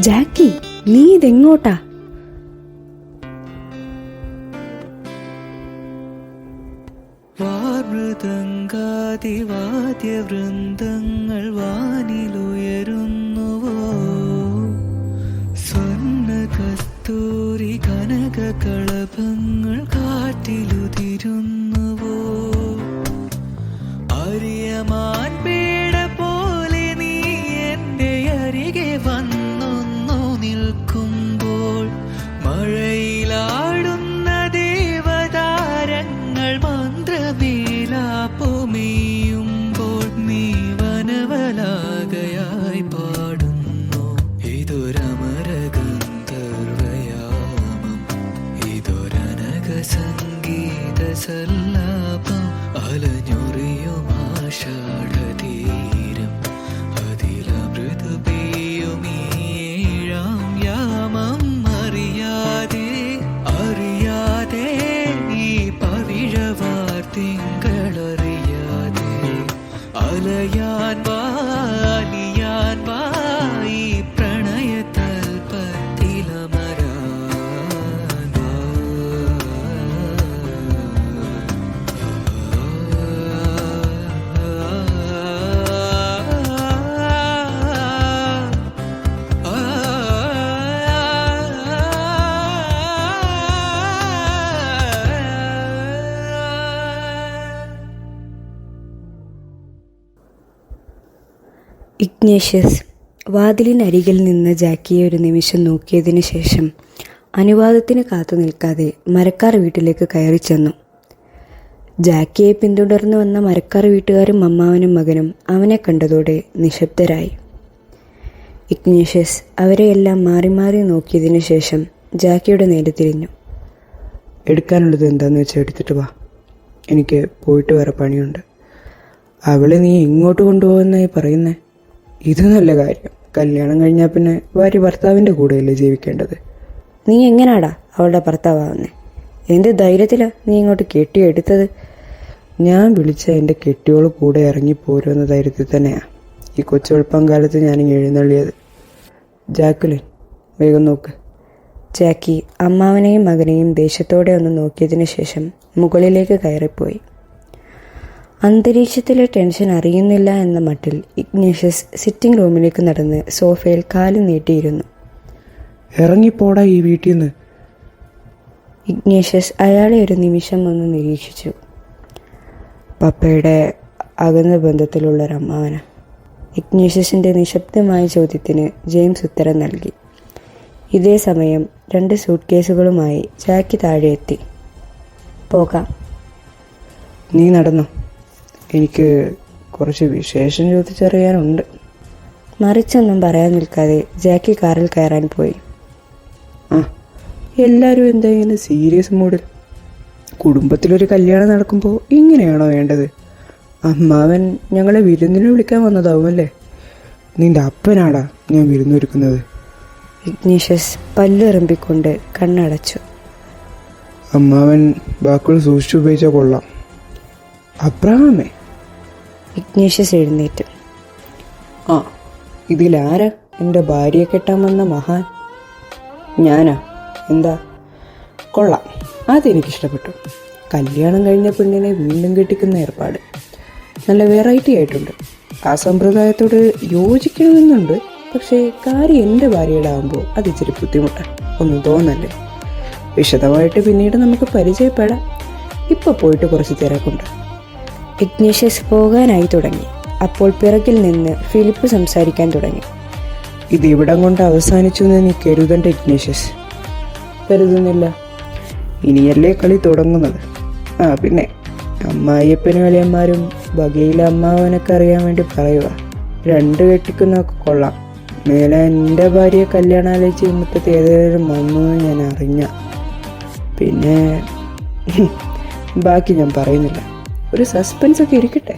ജാക്കി, നീ ഇതെങ്ങോട്ടാ? വാദ്യവൃന്ദങ്ങൾ വാനിലുയരുന്നുവോ, സ്വർണ്ണ കസ്തൂരി കനക കളഭങ്ങൾ കാറ്റിലുതിരുന്നുവോ, അറിയമാൻ പേട പോലെ നീ എൻ്റെ അരികെ വന്നൊന്നു നിൽക്കുമ്പോൾ, മഴയിലാടുന്ന ദേവതാരങ്ങൾ മന്ത്രമേലാപ്പുമെയ്യുമ്പോൾ, നീ വനവലാകയായി പാടുന്നു. ഇതൊരമരഗന്ധർവയാമം, ഇതൊരനക സംഗീത സല്ലാപം, അലഞ്ഞൊറിയും ആഷാഢതീരം, അതിലമൃദു പെയ്യുമീഴാം യാമം. അറിയാതെ അറിയാതെ ഈ പവിഴവാർ തിങ്കളറിയാതെ അലയാൻ വാലിയാൻ വായി പ്രണയ തൽപ്പത്തിലമരാൻ വാ. ഇഗ്നേഷ്യസ് വാതിലിനരികിൽ നിന്ന് ജാക്കിയെ ഒരു നിമിഷം നോക്കിയതിനു ശേഷം അനുവാദത്തിന് കാത്തു നിൽക്കാതെ മരക്കാർ വീട്ടിലേക്ക് കയറി ചെന്നു. ജാക്കിയെ പിന്തുടർന്നു വന്ന മരക്കാർ വീട്ടുകാരും അമ്മാവനും മകനും അവനെ കണ്ടതോടെ നിശബ്ദരായി. ഇഗ്നേഷ്യസ് അവരെയെല്ലാം മാറി മാറി നോക്കിയതിനു ശേഷം ജാക്കിയുടെ നേരെ തിരിഞ്ഞു. എടുക്കാനുള്ളത് എന്താണെന്ന് വെച്ചാൽ എടുത്തിട്ട് വാ, എനിക്ക് പോയിട്ട് വേറെ പണിയുണ്ട്. അവളെ നീ എങ്ങോട്ട് കൊണ്ടുപോകുന്നായി പറയുന്നേ? ഇത് നല്ല കാര്യം. കല്യാണം കഴിഞ്ഞാൽ പിന്നെ ഭാര്യ ഭർത്താവിൻ്റെ കൂടെയല്ലേ ജീവിക്കേണ്ടത്? നീ എങ്ങനാടാ അവളുടെ ഭർത്താവുന്നേ? എന്ത് ധൈര്യത്തിലാണ് നീ ഇങ്ങോട്ട് കെട്ടിയെടുത്തത്? ഞാൻ വിളിച്ച എൻ്റെ കെട്ടിയോള് കൂടെ ഇറങ്ങിപ്പോരുമെന്ന ധൈര്യത്തിൽ തന്നെയാണ് ഈ കൊച്ചുവെളുപ്പം കാലത്ത് ഞാനിങ്ങനെ എഴുന്നള്ളിയത്. ജാക്കുലിൻ, വേഗം നോക്ക്. ജാക്കി അമ്മാവനെയും മകനെയും ദേഷ്യത്തോടെ ഒന്ന് നോക്കിയതിനു ശേഷം മുകളിലേക്ക് കയറിപ്പോയി. അന്തരീക്ഷത്തിലെ ടെൻഷൻ അറിയുന്നില്ല എന്ന മട്ടിൽ ഇഗ്നേഷ്യസ് സിറ്റിംഗ് റൂമിലേക്ക് നടന്ന് സോഫയിൽ കാല് നീട്ടിയിരുന്നു. ഇറങ്ങിപ്പോടാ ഈ വീട്ടിൽ നിന്ന്. ഇഗ്നേഷ്യസ് അയാളെ ഒരു നിമിഷം ഒന്ന് നിരീക്ഷിച്ചു. പപ്പയുടെ അകന്ന ബന്ധത്തിലുള്ളൊരമ്മാവന. ഇഗ്നേഷ്യസിൻ്റെ നിശബ്ദമായ ചോദ്യത്തിന് ജെയിംസ് ഉത്തരം നൽകി. ഇതേ സമയം 2 സൂട്ട് കേസുകളുമായി ജാക്കി താഴെ എത്തി. പോകാം. നീ നടന്നോ, എനിക്ക് കുറച്ച് വിശേഷം ചോദിച്ചറിയാനുണ്ട്. മറിച്ചൊന്നും പറയാൻ നിൽക്കാതെ ജാക്കി കാറിൽ കയറാൻ പോയി. എല്ലാവരും എന്താ ഇങ്ങനെ സീരിയസ് മൂഡിൽ? കുടുംബത്തിലൊരു കല്യാണം നടക്കുമ്പോൾ ഇങ്ങനെയാണോ വേണ്ടത്? അമ്മാവൻ ഞങ്ങളെ വിരുന്നിന് വിളിക്കാൻ വന്നതാവുമല്ലേ? നിന്റെ അപ്പനാടാ ഞാൻ വിരുന്നൊരുക്കുന്നത്. ഇഗ്നേഷ്യസ് പല്ലിറമ്പിക്കൊണ്ട് കണ്ണടച്ചു. അമ്മാവൻ വാക്കുകൾ സൂക്ഷിച്ചു ഉപയോഗിച്ചാൽ കൊള്ളാം. അബ്രഹാമേ. ഇഗ്നേഷ്യസ് എഴുന്നേറ്റു. ഇതിലാരാ എൻ്റെ ഭാര്യയെ കെട്ടാൻ വന്ന മഹാൻ? ഞാനാ. എന്താ? കൊള്ളാം, അതെനിക്കിഷ്ടപ്പെട്ടു. കല്യാണം കഴിഞ്ഞ പെണ്ണിനെ വീണ്ടും കെട്ടിക്കുന്ന ഏർപ്പാട് നല്ല വെറൈറ്റി ആയിട്ടുണ്ട്. ആ സമ്പ്രദായത്തോട് യോജിക്കണമെന്നുണ്ട്. പക്ഷേ കാര്യം എൻ്റെ ഭാര്യയുടെ ആകുമ്പോൾ അത് ഇച്ചിരി ബുദ്ധിമുട്ടാണ്. ഒന്നും തോന്നല്ലേ? വിശദമായിട്ട് പിന്നീട് നമുക്ക് പരിചയപ്പെടാം. ഇപ്പോൾ പോയിട്ട് കുറച്ച് തിരക്കുണ്ട്. ഇഗ്നേഷ്യസ് പോകാനായി തുടങ്ങി. അപ്പോൾ പിറകിൽ നിന്ന് ഫിലിപ്പ് സംസാരിക്കാൻ തുടങ്ങി. ഇത് ഇവിടം കൊണ്ട് അവസാനിച്ചു എന്ന് നീ കരുതണ്ട ഇഗ്നേഷ്യസ്. കരുതുന്നില്ല. ഇനിയല്ലേ കളി തുടങ്ങുന്നത്. പിന്നെ അമ്മായിയപ്പനും അളിയന്മാരും വകയിലെ അമ്മാവനൊക്കെ അറിയാൻ വേണ്ടി പറയുക. 2 കെട്ടിക്കുന്നതൊക്കെ കൊള്ളാം. മേലെ എൻ്റെ ഭാര്യയെ കല്യാണാലോചിച്ച് മുറ്റത്ത് ഏതെങ്കിലും വന്നു ഞാൻ അറിഞ്ഞ പിന്നെ ബാക്കി ഞാൻ പറയുന്നില്ല. ഒരു സസ്പെൻസ് ഒക്കെ ഇരിക്കട്ടെ.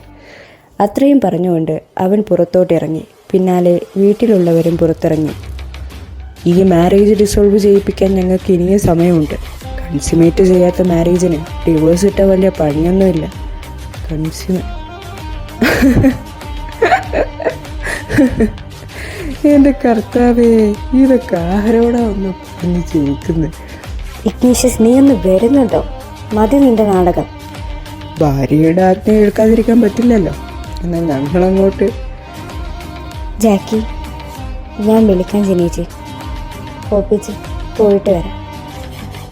അത്രയും പറഞ്ഞുകൊണ്ട് അവൻ പുറത്തോട്ടിറങ്ങി. പിന്നാലെ വീട്ടിലുള്ളവരും പുറത്തിറങ്ങി. ഈ മാരേജ് ഡിസോൾവ് ചെയ്യിപ്പിക്കാൻ ഞങ്ങൾക്ക് ഇനിയും സമയമുണ്ട്. കൺസ്യൂമേറ്റ് ചെയ്യാത്ത മാരേജിന് ഡിവോഴ്സ് ഇട്ട വലിയ പണിയൊന്നുമില്ല. എൻ്റെ കർത്താവേ, ഇതൊക്കെ ആരോടാ ഒന്ന് പറഞ്ഞ് ചോദിക്കുന്നത്? ഇഗ്നേഷ്യസ്, നീ ഒന്ന് വരുന്നുണ്ടോ? മതി നിന്റെ നാടകം. ഭാര്യയുടെ ആജ്ഞ കേൾക്കാതിരിക്കാൻ പറ്റില്ലല്ലോ. എന്നാൽ ഞങ്ങളങ്ങോട്ട്. ജാക്കി, ഞാൻ വിളിക്കാൻ ജനീച്ചി. ഓപ്പിച്ച് പോയിട്ട് വരാം.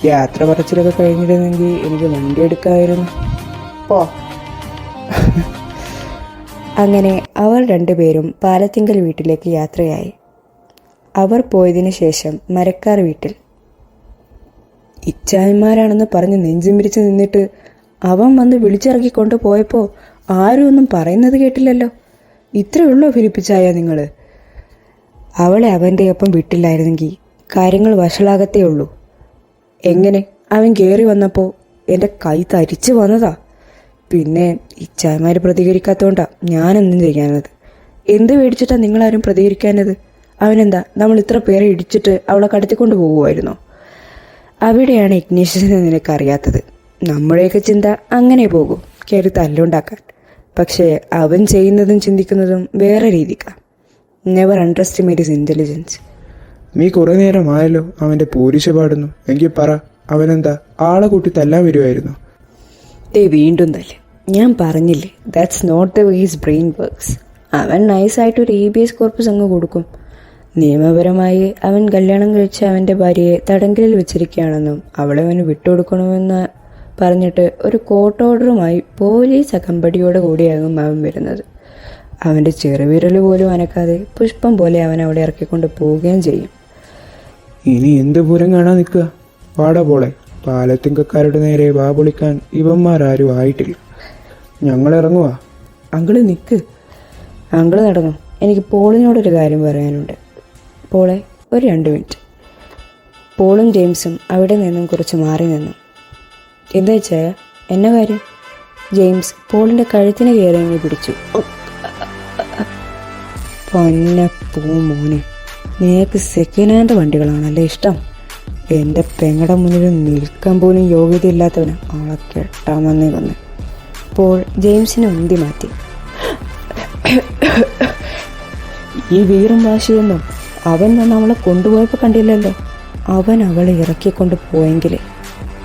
യാത്ര പറച്ചിലൊക്കെ കഴിഞ്ഞിരുന്നെങ്കിൽ എനിക്ക് വണ്ടി എടുക്കാമായിരുന്നു. പോ. അങ്ങനെ അവർ രണ്ടുപേരും പാലത്തിങ്കൽ വീട്ടിലേക്ക് യാത്രയായി. അവർ പോയതിനു ശേഷം മരക്കാർ വീട്ടിൽ. ഇച്ചായന്മാരാണെന്ന് പറഞ്ഞ് നെഞ്ചും പിരിച്ച് നിന്നിട്ട് അവൻ വന്ന് വിളിച്ചിറക്കി കൊണ്ടുപോയപ്പോൾ ആരും ഒന്നും പറയുന്നത് കേട്ടില്ലല്ലോ. ഇത്രയുള്ളോ ഫിലിപ്പിച്ചായ നിങ്ങൾ? അവളെ അവൻ്റെ ഒപ്പം വിട്ടില്ലായിരുന്നെങ്കിൽ കാര്യങ്ങൾ വഷളാകത്തേ ഉള്ളൂ. എങ്ങനെ അവൻ കയറി വന്നപ്പോൾ എൻ്റെ കൈ തരിച്ചു വന്നതാ. പിന്നെ ഇച്ചായമാർ പ്രതികരിക്കാത്തതുകൊണ്ടാ ഞാനെന്തും ചെയ്യാനത്. എന്ത് മേടിച്ചിട്ടാ നിങ്ങളാരും പ്രതികരിക്കാനത്? അവനെന്താ നമ്മൾ ഇത്ര പേരെ ഇടിച്ചിട്ട് അവളെ കടത്തിക്കൊണ്ട് പോകുമായിരുന്നോ? അവിടെയാണ് ഇഗ്നേഷ്യസിനെ നിനക്കറിയാത്തത്. നമ്മുടെയൊക്കെ ചിന്ത അങ്ങനെ പോകും, കയറി തല്ലുണ്ടാക്കാൻ. പക്ഷേ അവൻ ചെയ്യുന്നതും ചിന്തിക്കുന്നതും വേറെ രീതിക്കാണ്. Never underestimate his intelligence. നീ കുറെ നേരമായല്ലോ അവന്റെ പോരിശ പാടുന്നു. എങ്കിൽ പറ, അവനെന്താ ആളെ കൂട്ടി തല്ലാൻ വരുമായിരുന്നു? വീണ്ടും തല്ല്. ഞാൻ പറഞ്ഞില്ലേ, that's not the way his brain works. അവൻ നൈസായിട്ട് ഒരു EBS കോർപ്പസ് അങ്ങ് കൊടുക്കും. നിയമപരമായി അവൻ കല്യാണം കഴിച്ച് അവൻ്റെ ഭാര്യയെ തടങ്കലിൽ വെച്ചിരിക്കുകയാണെന്നും അവളെ അവന് വിട്ടുകൊടുക്കണമെന്ന് പറഞ്ഞിട്ട് ഒരു കോർട്ട് ഓർഡറുമായി പോലീസ് അകമ്പടിയോടെ കൂടിയാകും അവൻ വരുന്നത്. അവൻ്റെ ചെറുവിരൽ പോലും അനക്കാതെ പുഷ്പം പോലെ അവൻ അവിടെ ഇറക്കിക്കൊണ്ട് പോവുകയും ചെയ്യും. ഇനി എന്ത് പൂരം കാണാൻ നിൽക്കുക? വാടാ പോളെ. പാലത്തിങ്കക്കാരുടെ നേരെ വാ പൊളിക്കാൻ ഇവന്മാരാരും ആയിട്ടില്ല. ഞങ്ങൾ ഇറങ്ങുവാ. അങ്കിള് നിൽക്ക്. അങ്കിള് നടന്നു. എനിക്ക് പോളിനോടൊരു കാര്യം പറയാനുണ്ട്. പോളെ, ഒരു 2 മിനിറ്റ്. പോളും ജെയിംസും അവിടെ നിന്നും കുറച്ച് മാറി നിന്നു. എന്താ ചായ? എന്ന കാര്യം? ജെയിംസ് പോളിൻ്റെ കഴുത്തിന് കയറി പിടിച്ചു. പൊന്നപ്പൂ മോനെ, നിനക്ക് സെക്കൻഡ് ഹാൻഡ് വണ്ടികളാണല്ലേ ഇഷ്ടം? എൻ്റെ പെങ്ങടെ മുന്നിൽ നിൽക്കാൻ പോലും യോഗ്യതയില്ലാത്തവന് ആളെ കെട്ടാമെന്നേ വന്ന്. പോൾ ജെയിംസിനെ ഉന്തി മാറ്റി. ഈ വീറും വാശിയൊന്നും അവൻ വന്ന് അവളെ കൊണ്ടുപോയപ്പോൾ കണ്ടില്ലല്ലോ. അവൻ അവളെ ഇറക്കിക്കൊണ്ട് പോയെങ്കിൽ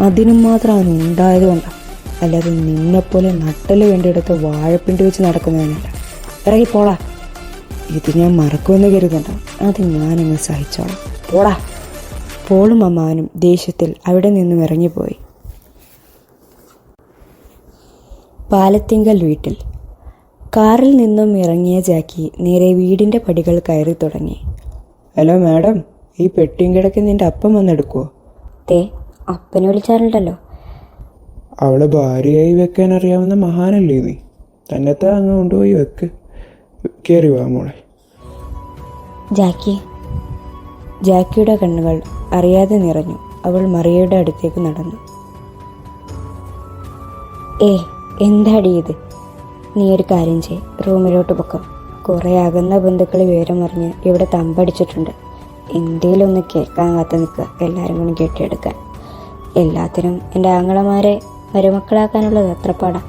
അതിനും മാത്രം അവൻ ഉണ്ടായതുകൊണ്ടാണ്. അല്ലാതെ നിന്നെപ്പോലെ നട്ടല് വേണ്ടിയെടുത്ത് വാഴപ്പിണ്ടി വെച്ച് നടക്കുന്നവനല്ല. ഇറങ്ങിപ്പോളാ. ഇത് ഞാൻ മറക്കുമെന്ന് കരുതണ്ട. അത് ഞാനങ്ങ് സഹിച്ചോളാം. പോടാ. പോളും അമ്മാവനും ദേഷ്യത്തിൽ അവിടെ നിന്നും ഇറങ്ങിപ്പോയി. പാലത്തിങ്കൽ വീട്ടിൽ കാറിൽ നിന്നും ഇറങ്ങിയ ജാക്കി നേരെ വീടിൻ്റെ പടികൾ കയറി തുടങ്ങി. ഹലോ മാഡം, ഈ പെട്ടിയും കിടക്ക് നിൻ്റെ അപ്പം വന്നെടുക്കുമോ? അപ്പനെ വിളിച്ചാറുണ്ടല്ലോ. അവളെ ഭാര്യയായി വെക്കാൻ അറിയാവുന്ന മഹാനല്ലേ നീ? തന്നെത്താ അങ്ങ് കൊണ്ടുപോയി വെക്ക്. കയറി വാ മോളെ. ജാക്കിയുടെ കണ്ണുകൾ അറിയാതെ നിറഞ്ഞു. അവൾ മറിയയുടെ അടുത്തേക്ക് നടന്നു. എന്താടി ഇത്? നീ ഒരു കാര്യം ചെയ്യ്, റൂമിലോട്ട് പൊക്കം. കുറേ അകന്ന ബന്ധുക്കൾ വിവരം അറിഞ്ഞ് ഇവിടെ തമ്പടിച്ചിട്ടുണ്ട്. എന്തേലൊന്ന് കേൾക്കാൻ കാത്ത് നിൽക്കുക, എല്ലാവരും കൂടി കെട്ടിയെടുക്കാൻ. എല്ലാത്തിനും എൻ്റെ ആങ്ങളമാരെ മരുമക്കളാക്കാനുള്ളത് അത്രപ്പാടാ.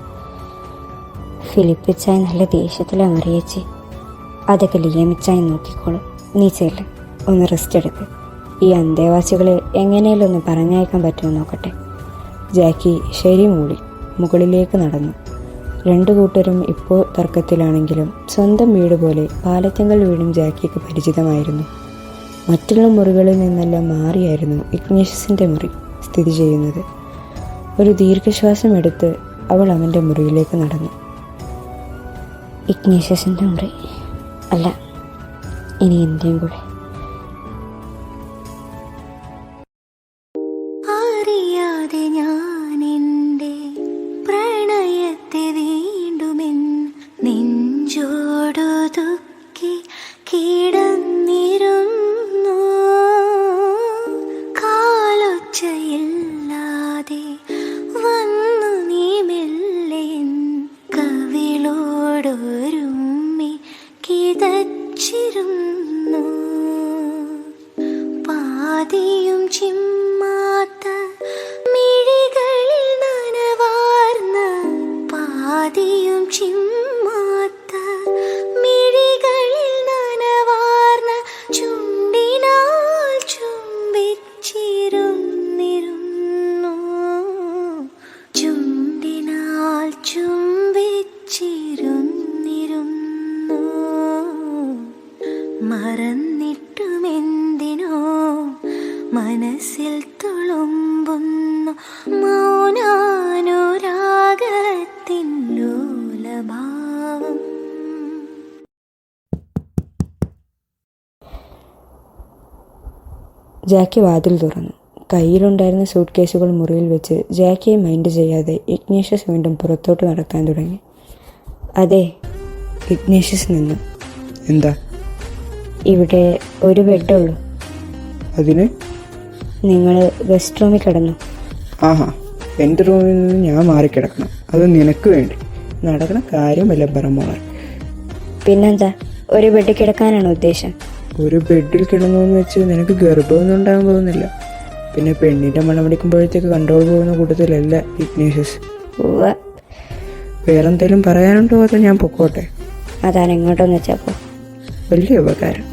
ഫിലിപ്പിച്ചായി നല്ല ദേഷ്യത്തിലാണ് അറിയിച്ച്. അതൊക്കെ ലിയമിച്ചായി നോക്കിക്കോളും. നീ ചെല്ല്, ഒന്ന് റെസ്റ്റ് എടുക്ക്. ഈ അന്തേവാസികളെ എങ്ങനെയും ഒന്ന് പറഞ്ഞയക്കാൻ പറ്റുമോ നോക്കട്ടെ. ജാക്കി ശരി മൂളി മുകളിലേക്ക് നടന്നു. 2 കൂട്ടരും ഇപ്പോൾ തർക്കത്തിലാണെങ്കിലും സ്വന്തം വീട് പോലെ പാലത്തിങ്കൽ വീടും ജാക്കിക്ക് പരിചിതമായിരുന്നു. മറ്റുള്ള മുറികളിൽ നിന്നെല്ലാം മാറിയായിരുന്നു ഇഗ്നേഷ്യസിൻ്റെ മുറി സ്ഥിതി ചെയ്യുന്നത്. ഒരു ദീർഘശ്വാസം എടുത്ത് അവൾ അവൻ്റെ മുറിയിലേക്ക് നടന്നു. ഇഗ്നേഷ്യസിൻ്റെ മുറി അല്ല, ഇനി എൻ്റെയും കൂടെ. അറിയാതെ ഞാൻ എൻ്റെ പ്രണയത്തെ വീണ്ടുമെൻ നെഞ്ചോടൊതുക്കി കിടന്നിരുന്നു. കാലൊച്ചയില്ലാതെ വന്നു നീ മെല്ലെ കവിളോടൊരുമ്മി കിതച്ചിരുന്നു. പാതിയും ചിമ്മാത്ത മിഴികളിൽ നനവാർന്ന, പാതിയും ചിമ്മാത്ത മിഴികളിൽ നനവാർന്ന മറന്നിട്ടുമെന്തിനോ മനസ്സിൽ തുളുമ്പുന്നു മൗനാനുരാഗത്തിൻ ലോലഭാവം. ജാക്കി വാതിൽ തുറന്നു. കയ്യിലുണ്ടായിരുന്ന സൂട്ട് കേസുകൾ മുറിയിൽ വെച്ച് ജാക്കിയെ മൈൻഡ് ചെയ്യാതെ ഇഗ്നേഷ്യസ് വീണ്ടും പുറത്തോട്ട് നടക്കാൻ തുടങ്ങി. അതെ, ഇഗ്നേഷ്യസ് നിന്നു. എന്താ? ഇവിടെ ഒരു ബെഡുള്ളൂ. അതിന്? നിങ്ങൾ ഗസ്റ്റ് റൂമിൽ കിടന്നു. ആഹാ, എൻ്റെ റൂമിൽ നിന്ന് ഞാൻ മാറിക്കിടക്കണം? അത് നിനക്ക് വേണ്ടി നടക്കണ കാര്യമല്ല പറമോളെ. പിന്നെന്താ, ഒരു ബെഡിൽ കിടക്കാനാണോ ഉദ്ദേശം? ഒരു ബെഡിൽ കിടന്നു എന്ന് വെച്ച് നിനക്ക് ഗർഭമൊന്നും ഉണ്ടാകാൻ പോകുന്നില്ല. പിന്നെ പെണ്ണിൻ്റെ മണം പിടിക്കുമ്പോഴത്തേക്ക് കൺട്രോൾ പോകുന്ന കൂട്ടത്തിലല്ല ഇഗ്നേഷ്യസ്. വേറെന്തേലും പറയാനുണ്ടോ അതോ ഞാൻ പൊക്കോട്ടെ? അതാണ് എങ്ങോട്ടെന്ന് വെച്ചപ്പോൾ വലിയ ഉപകാരം.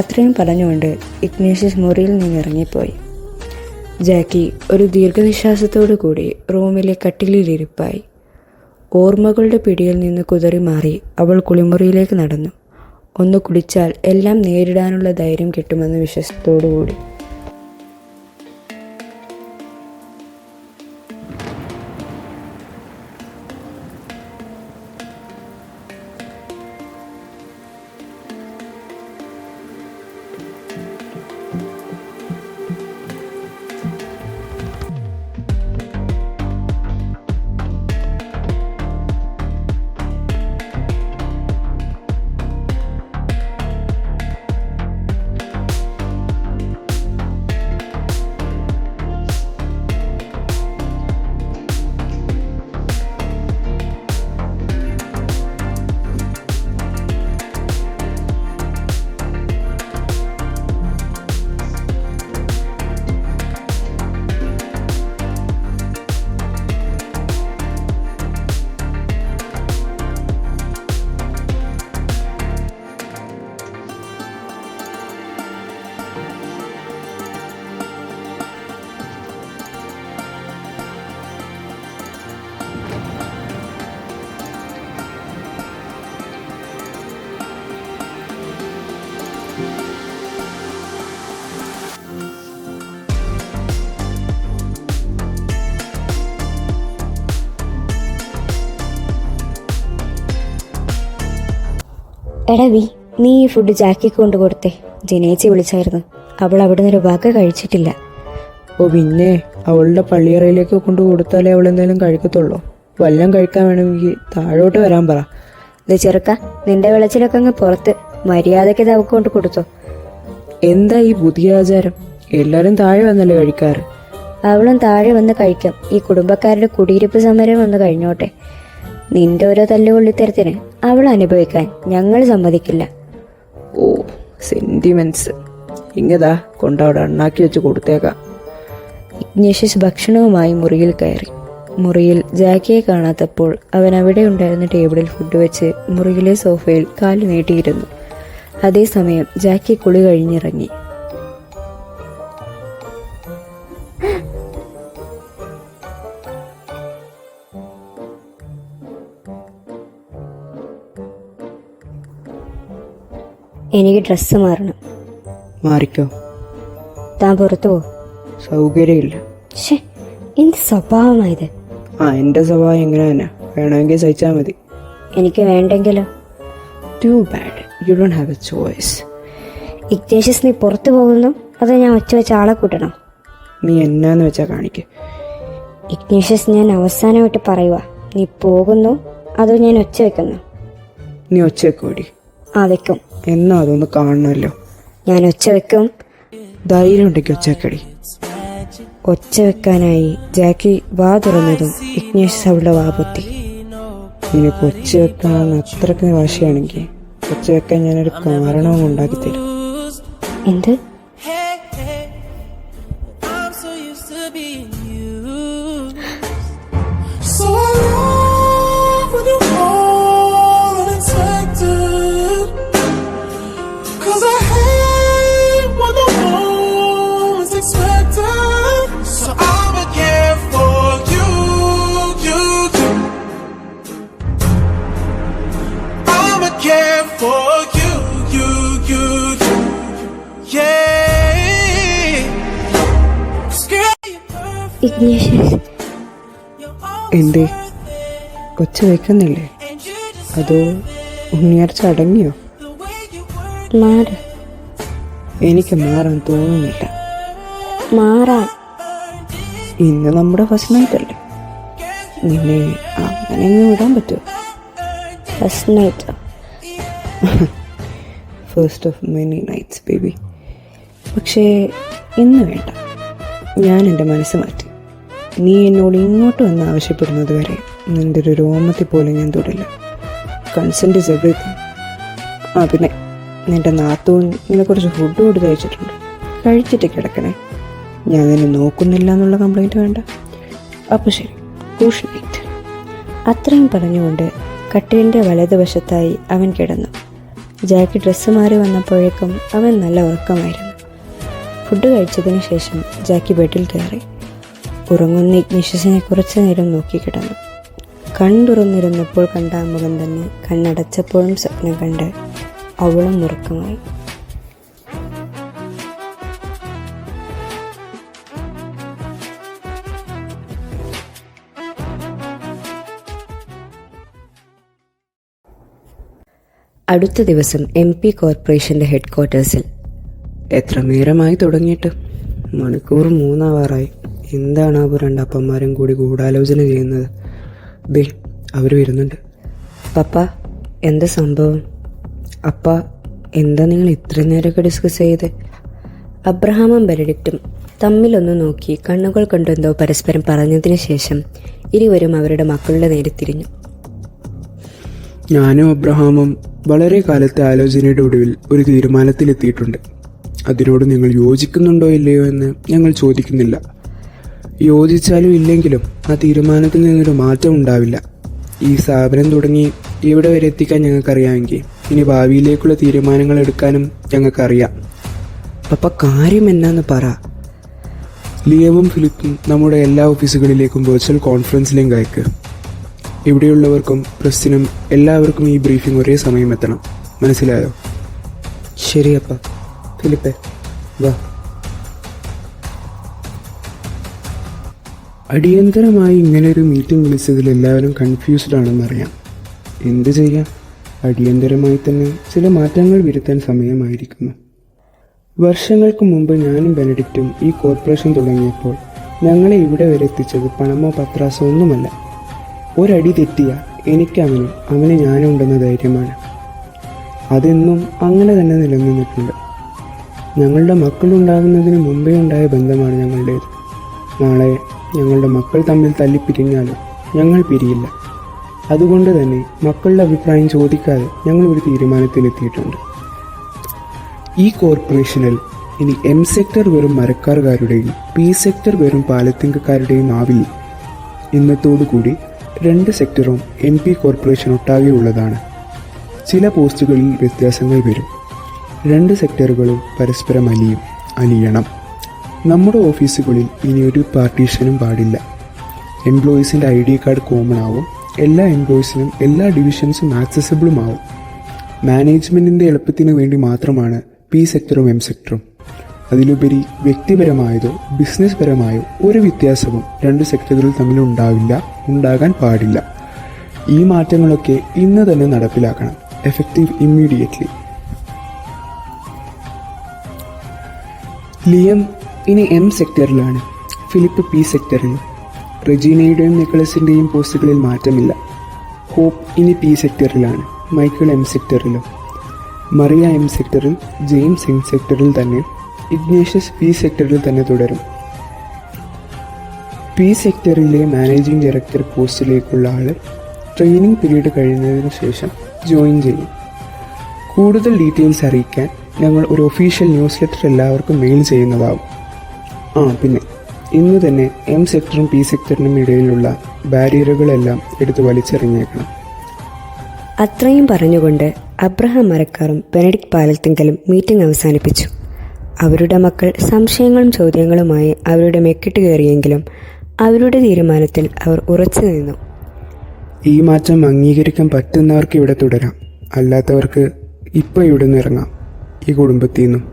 അത്രയും പറഞ്ഞുകൊണ്ട് ഇഗ്നേഷ്യസ് മുറിയിൽ നിന്ന് ഇറങ്ങിപ്പോയി. ജാക്കി ഒരു ദീർഘനിശ്വാസത്തോടു കൂടി റൂമിലെ കട്ടിലിരിപ്പായി. ഓർമ്മകളുടെ പിടിയിൽ നിന്ന് കുതറി മാറി അവൾ കുളിമുറിയിലേക്ക് നടന്നു. ഒന്ന് കുടിച്ചാൽ എല്ലാം നേരിടാനുള്ള ധൈര്യം കിട്ടുമെന്ന വിശ്വാസത്തോടുകൂടി. എടാ വി, നീ ഈ ഫുഡ് ജാക്കിക്ക് കൊണ്ട് കൊടുത്തേ. ജനേച്ചി വിളിച്ചായിരുന്നു. അവൾ അവിടെ നിന്നൊരു വക കഴിച്ചിട്ടില്ല. ഓ പിന്നെ, അവളുടെ പള്ളിയറയിലേക്ക് കൊണ്ട് കൊടുത്താലേ അവൾ എന്തെങ്കിലും കഴിക്കത്തുള്ളൂ. വല്ലതും കഴിക്കാൻ വേണമെങ്കിൽ താഴോട്ട് വരാൻ പറ. ഇത് ചെറുക്ക, നിന്റെ വിളച്ചിലൊക്കെ അങ്ങ് പുറത്ത്. മര്യാദയ്ക്ക് ഇത് അവൾക്ക് കൊണ്ട് കൊടുത്തോ. എന്താ ഈ പുതിയ ആചാരം? എല്ലാരും താഴെ വന്നല്ലേ കഴിക്കാറ്? അവളും താഴെ വന്ന് കഴിക്കാം. ഈ കുടുംബക്കാരുടെ കുടിയിരിപ്പ് സമരം ഒന്ന് കഴിഞ്ഞോട്ടെ. നിന്റെ ഓരോ തല്ലുകൊള്ളിത്തരത്തിന് അവൾ അനുഭവിക്കാൻ ഞങ്ങൾ സമ്മതിക്കില്ല. ഓ, സെന്റിമെന്റ്സ്. ഇങ്ങതാ കൊണ്ടവിടെ അണ്ണാക്കി വെച്ച് കൊടുത്തേക്കാം. ഇഗ്നേഷ്യസ് ഭക്ഷണവുമായി മുറിയിൽ കയറി. മുറിയിൽ ജാക്കിയെ കാണാത്തപ്പോൾ അവൻ അവിടെ ഉണ്ടായിരുന്ന ടേബിളിൽ ഫുഡ് വെച്ച് മുറിയിലെ സോഫയിൽ കാല് നീട്ടിയിരുന്നു. അതേസമയം ജാക്കി കുളി കഴിഞ്ഞിറങ്ങി. എനിക്ക് ഡ്രസ്സ് മാറണം. മാറിക്കോ. താൻ പുറത്തു പോ. സൗകര്യമില്ല. ശേ, എന്ത് സ്വഭാവമായത്? എന്റെ സ്വഭാവം എങ്ങനെ തന്നെ, വേണമെങ്കിൽ സഹിച്ചാൽ മതി. എനിക്ക് വേണ്ടെങ്കിലോ? Too bad, you don't have a choice. Ignatius, നീ പുറത്തു പോകുന്നു അതോ ഞാൻ ഒച്ച വെച്ച ആളെ കൂട്ടണം? നീ എന്നാന്ന് വെച്ചാ കാണിക്ക്. ഇഗ്നേഷ്യസ്, ഞാൻ അവസാനമായിട്ട് പറയുക, നീ പോകുന്നു അതോ ഞാൻ ഒച്ച വെക്കുന്നു? നീ ഒച്ച വെക്കോടി. വെക്കും. എന്നാ അതൊന്ന് കാണണമല്ലോ. ഞാൻ ഒച്ച വെക്കും. ധൈര്യം ഉണ്ടെങ്കിൽ ഒച്ച വെക്കടി. ഒച്ച വെക്കാനായി ജാക്കി വാ തുറന്നതും ഇഗ്നേഷ്യസ് അവളുടെ വാ പൊത്തി. നിനക്ക് ഒച്ച വെക്കാമെന്ന് അത്രയ്ക്ക് വാശിയാണെങ്കിൽ ഒച്ച വെക്കാൻ ഞാനൊരു കാരണവും ഉണ്ടാക്കി തരും. എന്ത്? Care for you, you, you. Ignatius, എന്തേ ഒച്ച വയ്ക്കുന്നില്ലേ? അതോ ഉണ്ണിയാർച്ച അടങ്ങിയോ? മാറ്. എനിക്ക് മാറാൻ തോന്നുന്നില്ല. മാറാൻ. ഇന്ന് നമ്മുടെ ഫസ്റ്റ് നൈറ്റ് അല്ലേ, നിന്നെ അങ്ങനെ അങ്ങ് വിടാൻ പറ്റുമോ? First night. First of many nights baby. പക്ഷേ ഇന്ന് വേണ്ട. ഞാൻ എൻ്റെ മനസ്സ് മാറ്റി. നീ എന്നോട് ഇങ്ങോട്ട് വന്ന് ആവശ്യപ്പെടുന്നത് വരെ നിൻ്റെ ഒരു രോമത്തിൽ പോലും ഞാൻ തൊടില്ല. Consent is everything. ആ പിന്നെ നിൻ്റെ നാത്തൂൻ നിന്നെ കുറച്ച് ഫുഡ് കൊടുത്ത് കഴിച്ചിട്ടുണ്ട്. കഴിച്ചിട്ട് കിടക്കണേ. ഞാൻ നിന്നെ നോക്കുന്നില്ല എന്നുള്ള കംപ്ലൈൻറ്റ് വേണ്ട. അപ്പോൾ ശരി, ഗുഡ് നൈറ്റ്. അത്രയും പറഞ്ഞുകൊണ്ട് കട്ടിലിൻ്റെ വലതുവശത്തായി അവൻ കിടന്നു. ജാക്കി ഡ്രസ്സ് മാറി വന്നപ്പോഴേക്കും അവൻ നല്ല ഉറക്കമായിരുന്നു. ഫുഡ് കഴിച്ചതിന് ശേഷം ജാക്കി ബെഡിൽ കയറി. ഉറങ്ങുന്ന ഇഗ്നേഷ്യസിനെ കുറച്ചു നേരം നോക്കിക്കിടന്നു. കണ്ടുറന്നിരുന്നപ്പോൾ കണ്ട ആ മുഖം തന്നെ കണ്ണടച്ചപ്പോഴും സ്വപ്നം കണ്ട് അവളും ഉറക്കമായി. അടുത്ത ദിവസം MP കോർപ്പറേഷന്റെ ഹെഡ് ക്വാർട്ടേഴ്സിൽ. എത്ര നേരമായി തുടങ്ങിയിട്ട്? മണിക്കൂർ 3 ആവാറായി. എന്താണ് ആ രണ്ടപ്പന്മാരും കൂടി ഗൂഢാലോചന ചെയ്യുന്നത്? ദേ അവർ വരുന്നുണ്ട്. പപ്പ, എന്താ സംഭവം? അപ്പ, എന്താ നിങ്ങൾ ഇത്ര നേരമൊക്കെ ഡിസ്കസ് ചെയ്ത്? അബ്രഹാമും ബെനഡിക്റ്റും തമ്മിലൊന്നു നോക്കി കണ്ണുകൾ കൊണ്ടെന്തോ പരസ്പരം പറഞ്ഞതിന് ശേഷം ഇരുവരും അവരുടെ മക്കളുടെ നേരെ തിരിഞ്ഞു. ഞാനും അബ്രഹാമും വളരെ കാലത്തെ ആലോചനയുടെ ഒടുവിൽ ഒരു തീരുമാനത്തിലെത്തിയിട്ടുണ്ട്. അതിനോട് നിങ്ങൾ യോജിക്കുന്നുണ്ടോ ഇല്ലയോ എന്ന് ഞങ്ങൾ ചോദിക്കുന്നില്ല. യോജിച്ചാലും ഇല്ലെങ്കിലും ആ തീരുമാനത്തിൽ നിന്നൊരു മാറ്റം ഉണ്ടാവില്ല. ഈ സ്ഥാപനം തുടങ്ങി ഇവിടെ വരെ എത്തിക്കാൻ ഞങ്ങൾക്കറിയാമെങ്കിൽ ഇനി ഭാവിയിലേക്കുള്ള തീരുമാനങ്ങൾ എടുക്കാനും ഞങ്ങൾക്കറിയാം. പപ്പ, കാര്യം എന്നാന്ന് പറ. ലിയവും ഫിലിപ്പും നമ്മുടെ എല്ലാ ഓഫീസുകളിലേക്കും വെർച്വൽ കോൺഫറൻസ് ലിങ്ക് അയക്ക്. ഇവിടെയുള്ളവർക്കും പ്രസ്സിനും എല്ലാവർക്കും ഈ ബ്രീഫിംഗ് ഒരേ സമയം എത്തണം. മനസ്സിലായോ? ശരിയപ്പ. ഫിലിപ്പേ, വാ. അടിയന്തരമായി ഇങ്ങനെയൊരു മീറ്റിംഗ് വിളിച്ചതിൽ എല്ലാവരും കൺഫ്യൂസ്ഡ് ആണെന്നറിയാം. എന്ത് ചെയ്യാം? അടിയന്തരമായി തന്നെ ചില മാറ്റങ്ങൾ വരുത്താൻ സമയമായിരിക്കുന്നു. വർഷങ്ങൾക്ക് മുമ്പ് ഞാനും ബെനഡിക്റ്റും ഈ കോർപ്പറേഷൻ തുടങ്ങിയപ്പോൾ ഞങ്ങളെ ഇവിടെ വരെ എത്തിച്ചത് പണമോ പത്രാസോ ഒന്നുമല്ല. ഒരടി തെറ്റിയ എനിക്കവനും അവന് ഞാനും ഉണ്ടെന്ന ധൈര്യമാണ്. അതെന്നും അങ്ങനെ തന്നെ നിലനിന്നിട്ടുണ്ട്. ഞങ്ങളുടെ മക്കളുണ്ടാകുന്നതിന് മുമ്പേ ഉണ്ടായ ബന്ധമാണ് ഞങ്ങളുടേത്. നാളെ ഞങ്ങളുടെ മക്കൾ തമ്മിൽ തല്ലിപ്പിരിഞ്ഞാലും ഞങ്ങൾ പിരിയില്ല. അതുകൊണ്ട് തന്നെ മക്കളുടെ അഭിപ്രായം ചോദിക്കാതെ ഞങ്ങൾ ഒരു തീരുമാനത്തിലെത്തിയിട്ടുണ്ട്. ഈ കോർപ്പറേഷനിൽ ഇനി M സെക്ടർ വെറും മരക്കാരുടെയും P സെക്ടർ വെറും പാലത്തിങ്കക്കാരുടെയും ആവില്ല. ഇന്നത്തോടുകൂടി 2 സെക്ടറും MP കോർപ്പറേഷൻ ഒട്ടാകെ ഉള്ളതാണ്. ചില പോസ്റ്റുകളിൽ വ്യത്യാസങ്ങൾ വരും. 2 സെക്ടറുകളും പരസ്പരം അലിയണം. നമ്മുടെ ഓഫീസുകളിൽ ഇനി ഒരു പാർട്ടീഷനും പാടില്ല. എംപ്ലോയീസിൻ്റെ ID കാർഡ് കോമൺ ആവും. എല്ലാ എംപ്ലോയീസിനും എല്ലാ ഡിവിഷൻസും ആക്സസിബിളും ആവും. മാനേജ്മെൻറ്റിൻ്റെ എളുപ്പത്തിന് വേണ്ടി മാത്രമാണ് P സെക്ടറും M സെക്ടറും. അതിലുപരി വ്യക്തിപരമായതോ ബിസിനസ് പരമായോ ഒരു വ്യത്യാസവും 2 സെക്ടറുകൾ തമ്മിൽ ഉണ്ടാകാൻ പാടില്ല. ഈ മാറ്റങ്ങളൊക്കെ ഇന്ന് തന്നെ നടപ്പിലാക്കണം. Effective immediately. ലിയം ഇനി M സെക്ടറിലാണ്, ഫിലിപ്പ് P സെക്ടറിലും. റെജീനയുടെയും നിക്കോളസിൻ്റെയും പോസ്റ്റുകളിൽ മാറ്റമില്ല. ഹോപ്പ് ഇനി P സെക്ടറിലാണ്, മൈക്കിൾ M സെക്ടറിലും. മറിയ M സെക്ടറിൽ, ജെയിംസ് M സെക്ടറിൽ തന്നെ, ഇഗ്നേഷ്യസ് P സെക്ടറിൽ തന്നെ തുടരും. P സെക്ടറിലെ മാനേജിംഗ് ഡയറക്ടർ പോസ്റ്റിലേക്കുള്ള ആൾ ട്രെയിനിങ് പീരീഡ് കഴിയുന്നതിന് ശേഷം ജോയിൻ ചെയ്യും. കൂടുതൽ ഡീറ്റെയിൽസ് അറിയിക്കാൻ ഞങ്ങൾ ഒരു ഒഫീഷ്യൽ ന്യൂസ് ലെറ്റർ എല്ലാവർക്കും മെയിൽ ചെയ്യുന്നതാവും. പിന്നെ ഇന്ന് തന്നെ M സെക്ടറും P സെക്ടറിനും ഇടയിലുള്ള ബാരിയറുകളെല്ലാം എടുത്ത് വലിച്ചെറിഞ്ഞേക്കണം. അത്രയും പറഞ്ഞുകൊണ്ട് അബ്രഹാം മരക്കാറും ബെനഡിക്റ്റ് പാലത്തിങ്കലും മീറ്റിംഗ് അവസാനിപ്പിച്ചു. അവരുടെ മക്കൾ സംശയങ്ങളും ചോദ്യങ്ങളുമായി അവരുടെ മെക്കിട്ട് കയറിയെങ്കിലും അവരുടെ തീരുമാനത്തിൽ അവർ ഉറച്ചു നിന്നു. ഈ മാറ്റം അംഗീകരിക്കാൻ പറ്റുന്നവർക്ക് ഇവിടെ തുടരാം, അല്ലാത്തവർക്ക് ഇപ്പോൾ ഇവിടെ നിന്ന് ഇറങ്ങാം, ഈ കുടുംബത്തിൽ നിന്നും.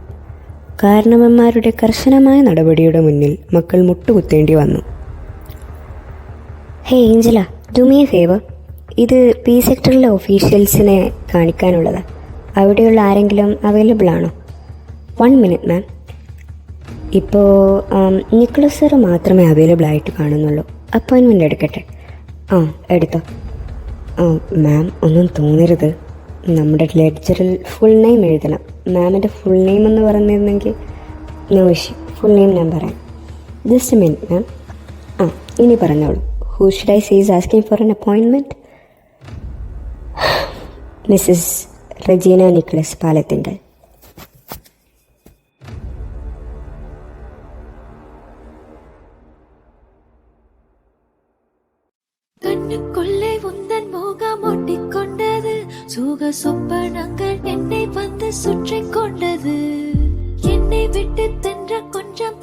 കാരണവന്മാരുടെ കർശനമായ നടപടിയുടെ മുന്നിൽ മക്കൾ മുട്ടുകുത്തേണ്ടി വന്നു. Hey Angela, do me a favour. ഇത് പി സെക്ടറിലെ ഒഫീഷ്യൽസിനെ കാണിക്കാനുള്ളതാണ്. അവിടെയുള്ള ആരെങ്കിലും അവൈലബിൾ ആണോ? 1 മിനിറ്റ് മാം. ഇപ്പോൾ നിക്ലസ് സാറ് മാത്രമേ അവൈലബിൾ ആയിട്ട് കാണുന്നുള്ളൂ. അപ്പോയിൻമെൻ്റ് എടുക്കട്ടെ? ആ, എടുത്തോ. ആ മാം, ഒന്നും തോന്നരുത്. നമ്മുടെ ലെഡ്ജറിൽ ഫുൾ നെയിം എഴുതണം. മാമിൻ്റെ ഫുൾ നെയിം എന്ന് പറഞ്ഞിരുന്നെങ്കിൽ നോ ഇഷ്യൂ. ഫുൾ നെയിം ഞാൻ പറയാം. Just a minute ma'am. ആ, ഇനി പറഞ്ഞോളൂ. Who should I see is asking for an appointment? Mrs Regina Nicholas Palathinkal. கண்ணுக்குள்ளே உந்தன் முகம் ஒட்டிக்கொண்டது, சுக சொப்பனங்கள் என்னை வந்து சுற்றி கொண்டது, என்னை விட்டு தென்ற கொஞ்சம்